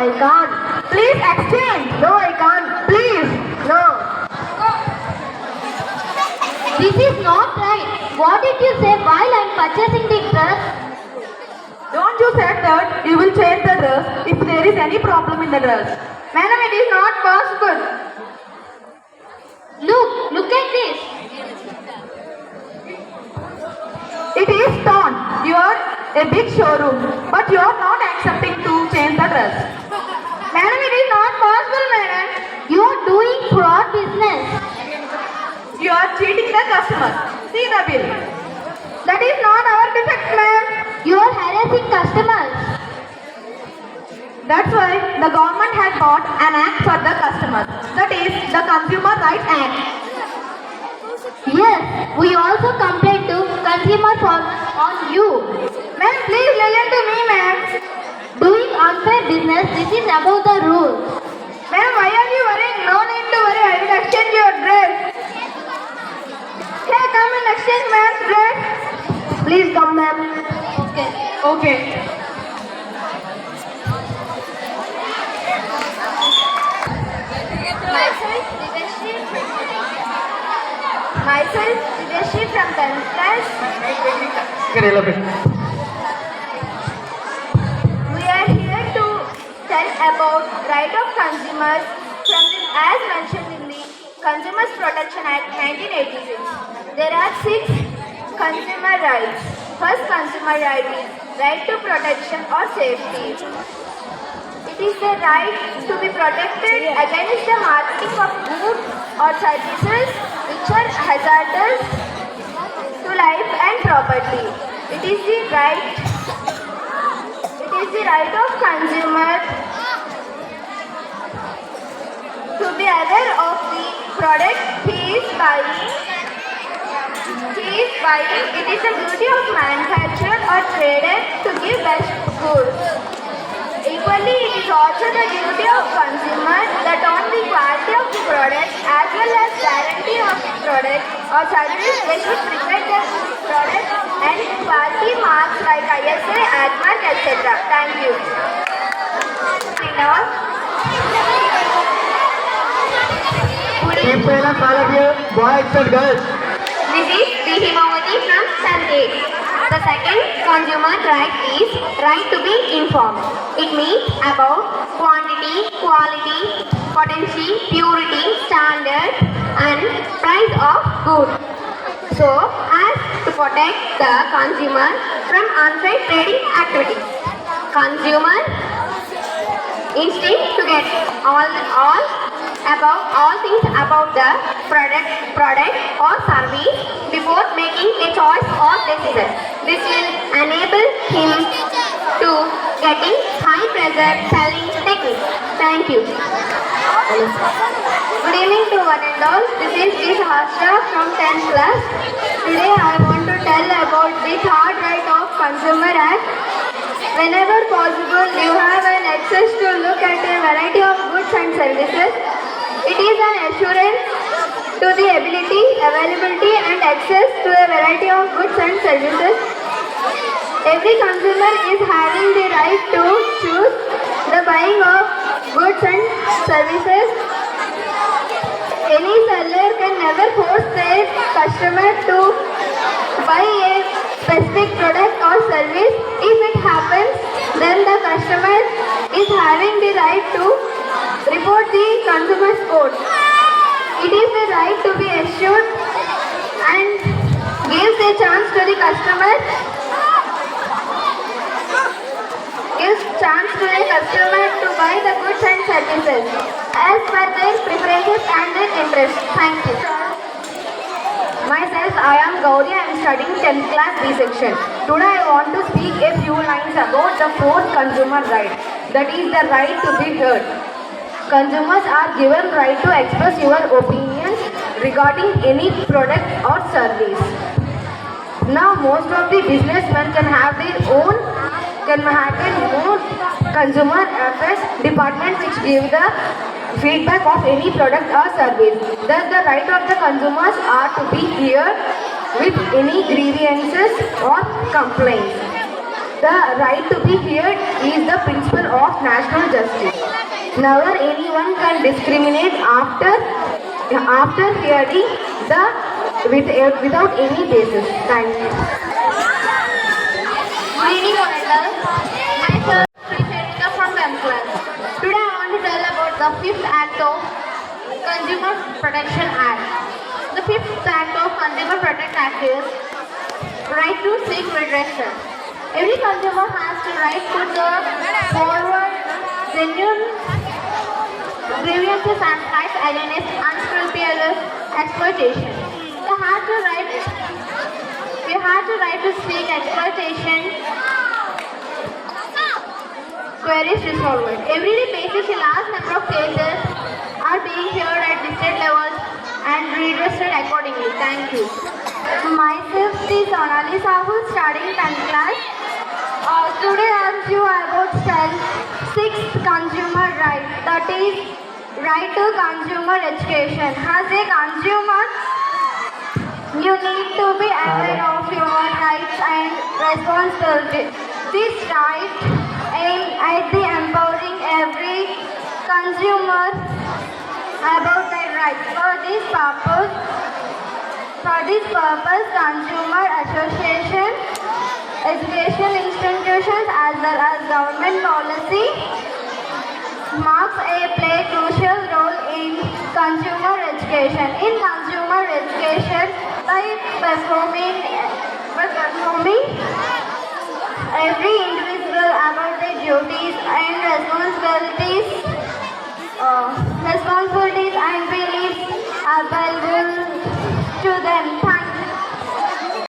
I can't. Please exchange. No, I can't. Please. No. This is not right. What did you say while I'm purchasing the dress? Don't you say that you will change the dress if there is any problem in the dress. Madam, it is not possible. Look at this. It is torn. You are a big showroom, but you are not accepting to change the dress. Madam, it is not possible, madam. You are doing fraud business. You are cheating the customer. See the bill. That is not our defect, ma'am. You are harassing customers. That's why the government has bought an act for the customers. That is the Consumer Rights Act. Yes, we also complained to consumer fraud on you. Ma'am, please listen to me, ma'am. Doing unfair business, this is above the rules. Ma'am, why are you worrying? No need to worry. I will exchange your dress. Here, come and exchange ma'am's dress. Please come, ma'am. Okay. Okay. Myself, Divyashi from 10th class. We are here to tell about right of consumers from the, as mentioned in the Consumers Protection Act 1986. There are 6 consumer rights. First consumer right is right to protection or safety. It is the right to be protected against the marketing of goods or services which are hazardous to life and property. It is the right of consumer to be aware of the product he is buying. It is the duty of manufacturer or trader to give best goods. Equally, it is also the duty of consumer that on the quality of the product as well as guarantee of the product or service, they should protect the product and quality marks like ISA, ADMARC, etc. Thank you. Keep silent, all of you, boys and girls. This is Himawati from Sunday. The second consumer right is right to be informed. It means about quantity, quality, potency, purity, standard and price of good. So as to protect the consumer from unfair trading activities. Consumer instinct to get all things about the product or service before making a choice or decision. This will enable him to getting high pressure selling techniques. Thank you. Good evening to one and all. This is Harsha from 10th class. Today I want to tell about the third right of Consumer Act. Whenever possible, you have an access to look at a variety of goods and services. It is an assurance to the ability, availability and access to a variety of goods and services. Every consumer is having the right to choose the buying of goods and services. Any seller can never force their customer to buy a specific product or service. If it happens, then the customer is having the right to report the consumer's code. It is the right to be assured and gives a chance to the customer to buy the goods and services as per their preferences and their interests. Thank you. Myself, I am Gauri. I am studying 10th class B section. Today I want to speak a few lines about the fourth consumer right. That is the right to be heard. Consumers are given right to express your opinions regarding any product or service. Now most of the businessmen can have their own consumer affairs department which give the feedback of any product or service. Thus the right of the consumers are to be heard with any grievances or complaints. The right to be heard is the principle of national justice. Never anyone can discriminate after hearing without any basis. Thank you. Reading order. Myself, Sri Chetika from 10th class. Today I want to tell about the 5th Act of Consumer Protection Act. The 5th Act of Consumer Protection Act is right to seek redress. Every consumer has the right to the forward genuine grievances and fight against unscrupulous exploitation. You have the right to seek exploitation queries resolved. Every day basis, a large number of cases are being heard at district levels and redressed accordingly. Thank you. Myself is Sonali Sahu, studying 10th class. Today I am you about 6th consumer right, that is right to consumer education. As a consumer, you need to be aware of your rights and responsibilities. This right aims at the empowering every consumer about their rights. For this purpose, consumer association, education institutions as well as government policy marks play a crucial role in consumer education. In consumer education, by performing every